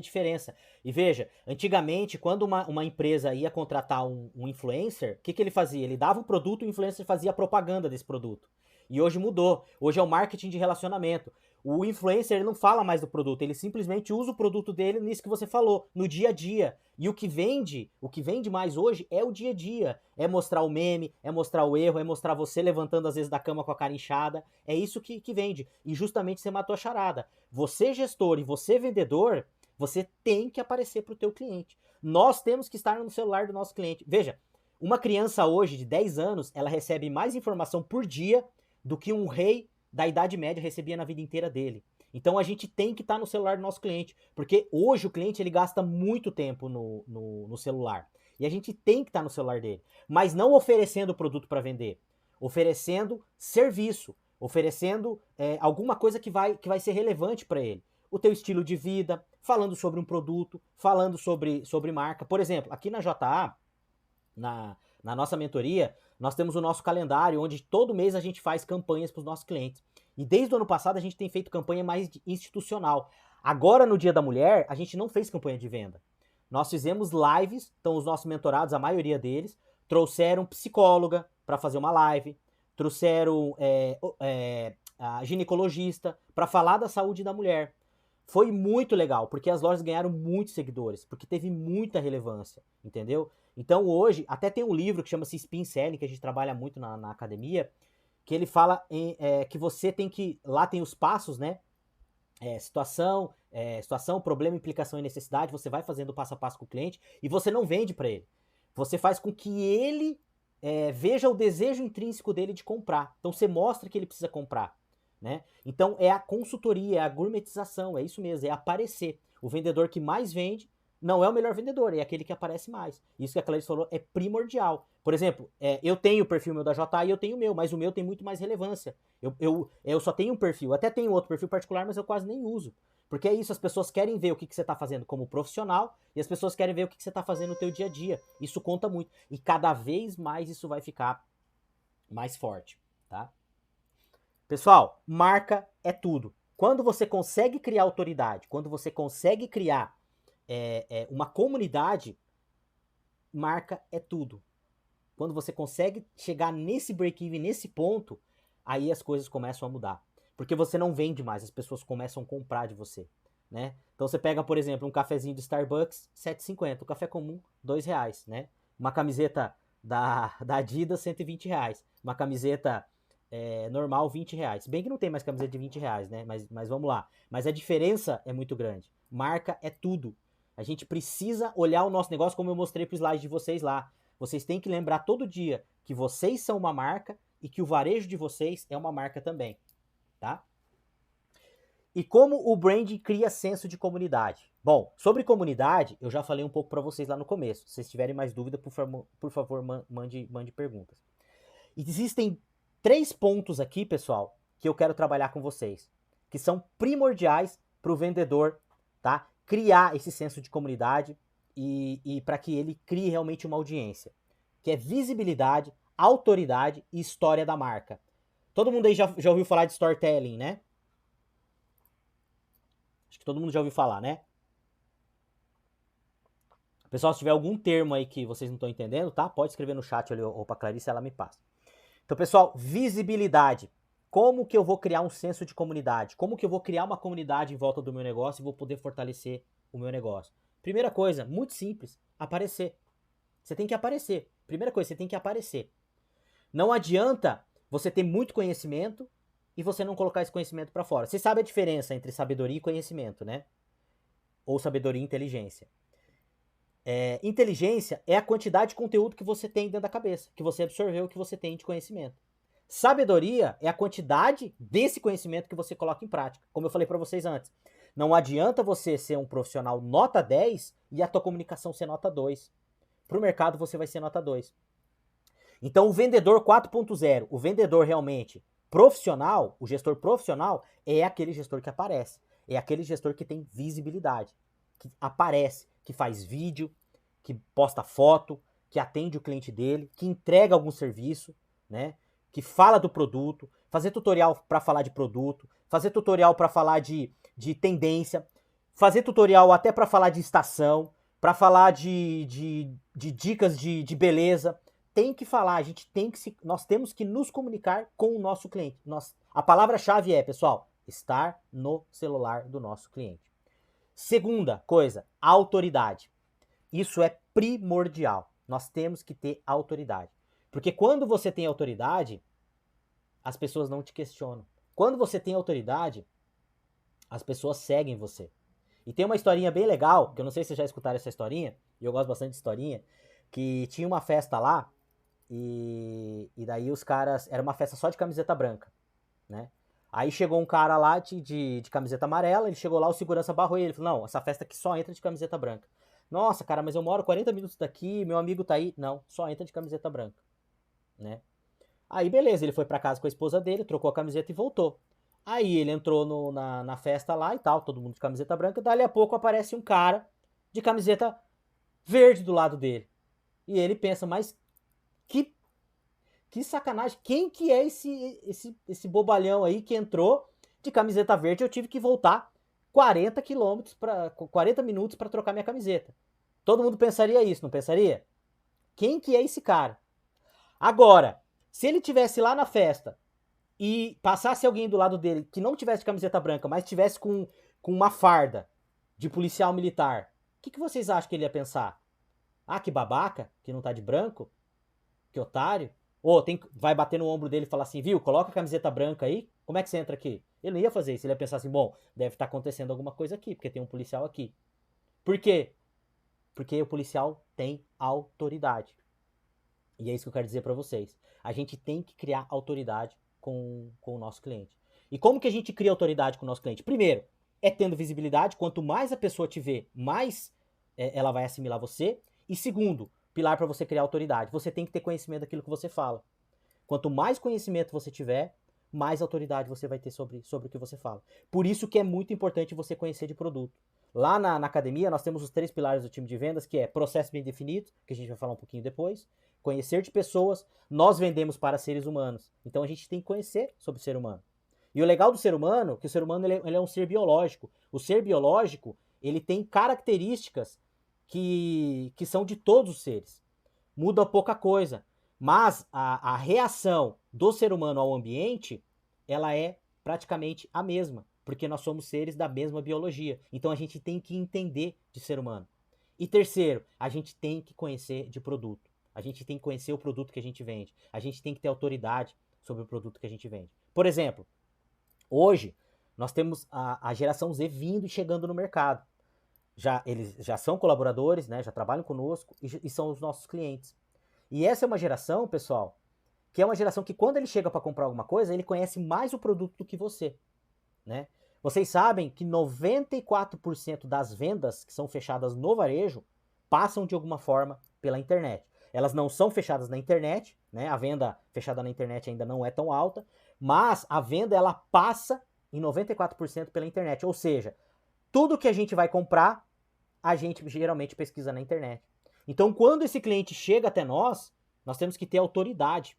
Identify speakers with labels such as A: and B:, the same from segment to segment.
A: diferença. E veja, antigamente, quando uma empresa ia contratar um influencer, o que ele fazia? Ele dava o produto e o influencer fazia propaganda desse produto. E hoje mudou. Hoje é o marketing de relacionamento. O influencer ele não fala mais do produto, ele simplesmente usa o produto dele nisso que você falou, no dia a dia. E o que vende mais hoje é o dia a dia. É mostrar o meme, é mostrar o erro, é mostrar você levantando às vezes da cama com a cara inchada. É isso que vende. E justamente você matou a charada. Você gestor e você vendedor, você tem que aparecer para o teu cliente. Nós temos que estar no celular do nosso cliente. Veja, uma criança hoje de 10 anos, ela recebe mais informação por dia do que um rei da Idade Média recebia na vida inteira dele. Então a gente tem que estar no celular do nosso cliente, porque hoje o cliente ele gasta muito tempo no celular. E a gente tem que estar no celular dele, mas não oferecendo produto para vender, oferecendo serviço, oferecendo alguma coisa que vai ser relevante para ele. O teu estilo de vida, falando sobre um produto, falando sobre marca. Por exemplo, aqui na JA, na nossa mentoria, nós temos o nosso calendário, onde todo mês a gente faz campanhas para os nossos clientes. E desde o ano passado a gente tem feito campanha mais institucional. Agora, no Dia da Mulher, a gente não fez campanha de venda. Nós fizemos lives, então os nossos mentorados, a maioria deles, trouxeram psicóloga para fazer uma live, trouxeram a ginecologista para falar da saúde da mulher. Foi muito legal, porque as lojas ganharam muitos seguidores, porque teve muita relevância, entendeu? Então hoje, até tem um livro que chama-se Spin Selling, que a gente trabalha muito na academia, que ele fala que você tem que, lá tem os passos, né? Situação, problema, implicação e necessidade, você vai fazendo passo a passo com o cliente e você não vende para ele. Você faz com que ele veja o desejo intrínseco dele de comprar. Então você mostra que ele precisa comprar. Né? Então é a consultoria, é a gourmetização, é isso mesmo, é aparecer. O vendedor que mais vende não é o melhor vendedor, é aquele que aparece mais. Isso que a Clarice falou é primordial. Por exemplo, eu tenho o perfil meu da JA e eu tenho o meu, mas o meu tem muito mais relevância. Eu só tenho um perfil, até tenho outro perfil particular, mas eu quase nem uso. Porque é isso, as pessoas querem ver o que você está fazendo como profissional e as pessoas querem ver o que você está fazendo no teu dia a dia. Isso conta muito. E cada vez mais isso vai ficar mais forte, tá? Pessoal, marca é tudo. Quando você consegue criar autoridade, quando você consegue criar uma comunidade, marca é tudo. Quando você consegue chegar nesse break-even, nesse ponto, aí as coisas começam a mudar. Porque você não vende mais, as pessoas começam a comprar de você. Né? Então você pega, por exemplo, um cafezinho de Starbucks, R$ 7,50. O café comum, R$ 2. Né? Uma camiseta da Adidas, R$ 120. Uma camiseta normal, R$ 20. Bem que não tem mais camiseta de R$ 20, né? Mas vamos lá. Mas a diferença é muito grande. Marca é tudo. A gente precisa olhar o nosso negócio como eu mostrei pro slide de vocês lá. Vocês têm que lembrar todo dia que vocês são uma marca e que o varejo de vocês é uma marca também, tá? E como o branding cria senso de comunidade? Bom, sobre comunidade, eu já falei um pouco para vocês lá no começo. Se vocês tiverem mais dúvida, por favor, mande perguntas. Existem 3 pontos aqui, pessoal, que eu quero trabalhar com vocês, que são primordiais para o vendedor, tá? Criar esse senso de comunidade e para que ele crie realmente uma audiência, que é visibilidade, autoridade e história da marca. Todo mundo aí já ouviu falar de storytelling, né? Acho que todo mundo já ouviu falar, né? Pessoal, se tiver algum termo aí que vocês não estão entendendo, tá? Pode escrever no chat ali ou para Clarice, ela me passa. Então, pessoal, visibilidade. Como que eu vou criar um senso de comunidade? Como que eu vou criar uma comunidade em volta do meu negócio e vou poder fortalecer o meu negócio? Primeira coisa, muito simples, aparecer. Você tem que aparecer. Primeira coisa, você tem que aparecer. Não adianta você ter muito conhecimento e você não colocar esse conhecimento para fora. Você sabe a diferença entre sabedoria e conhecimento, né? Ou sabedoria e inteligência. Inteligência é a quantidade de conteúdo que você tem dentro da cabeça, que você absorveu, que você tem de conhecimento. Sabedoria é a quantidade desse conhecimento que você coloca em prática. Como eu falei para vocês antes, não adianta você ser um profissional nota 10 e a tua comunicação ser nota 2. Para o mercado você vai ser nota 2. Então o vendedor 4.0, o vendedor realmente profissional, o gestor profissional, é aquele gestor que aparece. É aquele gestor que tem visibilidade, que aparece, que faz vídeo, que posta foto, que atende o cliente dele, que entrega algum serviço, né? Que fala do produto, fazer tutorial para falar de produto, fazer tutorial para falar de tendência, fazer tutorial até para falar de estação, para falar de dicas de beleza. Tem que falar, nós temos que nos comunicar com o nosso cliente. A palavra-chave é, pessoal, estar no celular do nosso cliente. Segunda coisa, autoridade. Isso é primordial. Nós temos que ter autoridade. Porque quando você tem autoridade, as pessoas não te questionam. Quando você tem autoridade, as pessoas seguem você. E tem uma historinha bem legal, que eu não sei se vocês já escutaram essa historinha, e eu gosto bastante de historinha, que tinha uma festa lá, e daí os caras... Era uma festa só de camiseta branca, né? Aí chegou um cara lá de camiseta amarela, ele chegou lá, o segurança barrou ele. Ele falou, não, essa festa aqui só entra de camiseta branca. Nossa, cara, mas eu moro 40 minutos daqui, meu amigo tá aí. Não, só entra de camiseta branca, né? Aí beleza, ele foi pra casa com a esposa dele, trocou a camiseta e voltou. Aí ele entrou na festa lá e tal, todo mundo de camiseta branca, dali a pouco aparece um cara de camiseta verde do lado dele. E ele pensa, mas que sacanagem, quem que é esse bobalhão aí que entrou de camiseta verde? Eu tive que voltar 40 minutos para trocar minha camiseta. Todo mundo pensaria isso, não pensaria? Quem que é esse cara? Agora, se ele tivesse lá na festa e passasse alguém do lado dele que não tivesse de camiseta branca, mas tivesse com uma farda de policial militar, o que vocês acham que ele ia pensar? Ah, que babaca, que não tá de branco? Que otário? Ou vai bater no ombro dele e falar assim, viu, coloca a camiseta branca aí, como é que você entra aqui? Ele não ia fazer isso, ele ia pensar assim, bom, deve estar acontecendo alguma coisa aqui, porque tem um policial aqui. Por quê? Porque o policial tem autoridade. E é isso que eu quero dizer para vocês. A gente tem que criar autoridade com o nosso cliente. E como que a gente cria autoridade com o nosso cliente? Primeiro, é tendo visibilidade. Quanto mais a pessoa te vê, mais ela vai assimilar você. E segundo, pilar para você criar autoridade. Você tem que ter conhecimento daquilo que você fala. Quanto mais conhecimento você tiver, mais autoridade você vai ter sobre o que você fala. Por isso que é muito importante você conhecer de produto. Lá na academia, nós temos os 3 pilares do time de vendas, que é processo bem definido, que a gente vai falar um pouquinho depois, conhecer de pessoas, nós vendemos para seres humanos. Então a gente tem que conhecer sobre o ser humano. E o legal do ser humano, que o ser humano ele é um ser biológico. O ser biológico, ele tem características que são de todos os seres. Muda pouca coisa. Mas a reação do ser humano ao ambiente, ela é praticamente a mesma. Porque nós somos seres da mesma biologia. Então a gente tem que entender de ser humano. E terceiro, a gente tem que conhecer de produto. A gente tem que conhecer o produto que a gente vende. A gente tem que ter autoridade sobre o produto que a gente vende. Por exemplo, hoje nós temos a geração Z vindo e chegando no mercado. Eles já são colaboradores, né, já trabalham conosco e são os nossos clientes. E essa é uma geração, pessoal, que é uma geração que quando ele chega para comprar alguma coisa, ele conhece mais o produto do que você, né? Vocês sabem que 94% das vendas que são fechadas no varejo passam de alguma forma pela internet. Elas não são fechadas na internet, né? A venda fechada na internet ainda não é tão alta, mas a venda ela passa em 94% pela internet. Ou seja, tudo que a gente vai comprar, a gente geralmente pesquisa na internet. Então, quando esse cliente chega até nós temos que ter autoridade.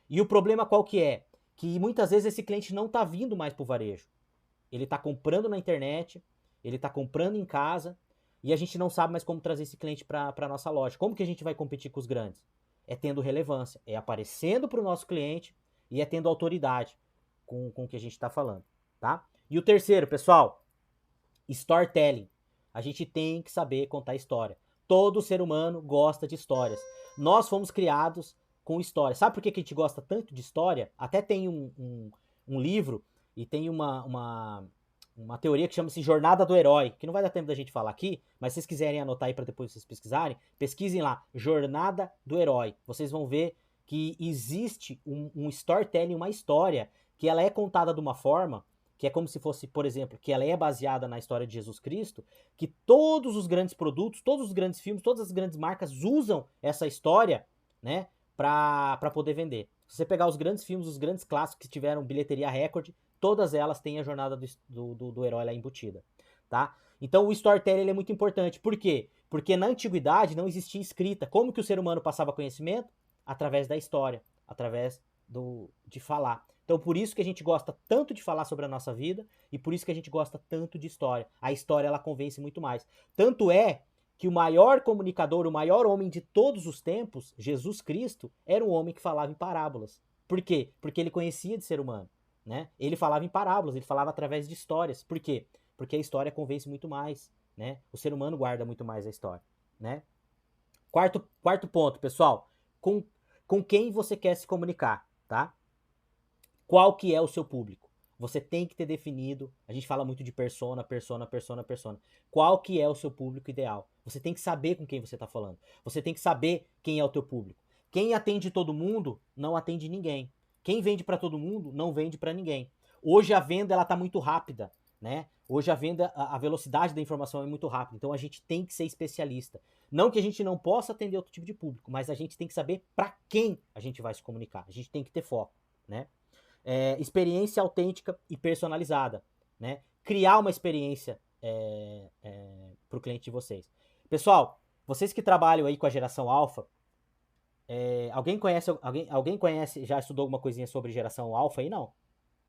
A: E o problema qual que é? Que muitas vezes esse cliente não está vindo mais para o varejo. Ele está comprando na internet, ele está comprando em casa, e a gente não sabe mais como trazer esse cliente para a nossa loja. Como que a gente vai competir com os grandes? É tendo relevância, é aparecendo para o nosso cliente e é tendo autoridade com o que a gente está falando, tá? E o terceiro, pessoal, storytelling. A gente tem que saber contar história. Todo ser humano gosta de histórias. Nós fomos criados com história. Sabe por que a gente gosta tanto de história? Até tem um livro e tem uma teoria que chama-se Jornada do Herói, que não vai dar tempo da gente falar aqui, mas se vocês quiserem anotar aí para depois vocês pesquisarem, pesquisem lá, Jornada do Herói. Vocês vão ver que existe um storytelling, uma história, que ela é contada de uma forma que é como se fosse, por exemplo, que ela é baseada na história de Jesus Cristo, que todos os grandes produtos, todos os grandes filmes, todas as grandes marcas usam essa história, né, para poder vender. Se você pegar os grandes filmes, os grandes clássicos que tiveram bilheteria recorde, todas elas têm a jornada do herói lá embutida, tá? Então o storytelling ele é muito importante. Por quê? Porque na antiguidade não existia escrita. Como que o ser humano passava conhecimento? Através da história, através de falar. Então, por isso que a gente gosta tanto de falar sobre a nossa vida e por isso que a gente gosta tanto de história. A história, ela convence muito mais. Tanto é que o maior comunicador, o maior homem de todos os tempos, Jesus Cristo, era um homem que falava em parábolas. Por quê? Porque ele conhecia de ser humano, né? Ele falava em parábolas, ele falava através de histórias. Por quê? Porque a história convence muito mais, né? O ser humano guarda muito mais a história, né? Quarto ponto, pessoal. Com quem você quer se comunicar, tá? Qual que é o seu público? Você tem que ter definido, a gente fala muito de persona, persona, persona, persona. Qual que é o seu público ideal? Você tem que saber com quem você está falando. Você tem que saber quem é o teu público. Quem atende todo mundo, não atende ninguém. Quem vende para todo mundo, não vende para ninguém. Hoje a venda, ela tá muito rápida, né? Hoje a venda, a velocidade da informação é muito rápida. Então a gente tem que ser especialista. Não que a gente não possa atender outro tipo de público, mas a gente tem que saber para quem a gente vai se comunicar. A gente tem que ter foco, né? Experiência autêntica e personalizada, né? Criar uma experiência para o cliente de vocês. Pessoal, vocês que trabalham aí com a geração alfa, alguém conhece, já estudou alguma coisinha sobre geração alfa aí? Não?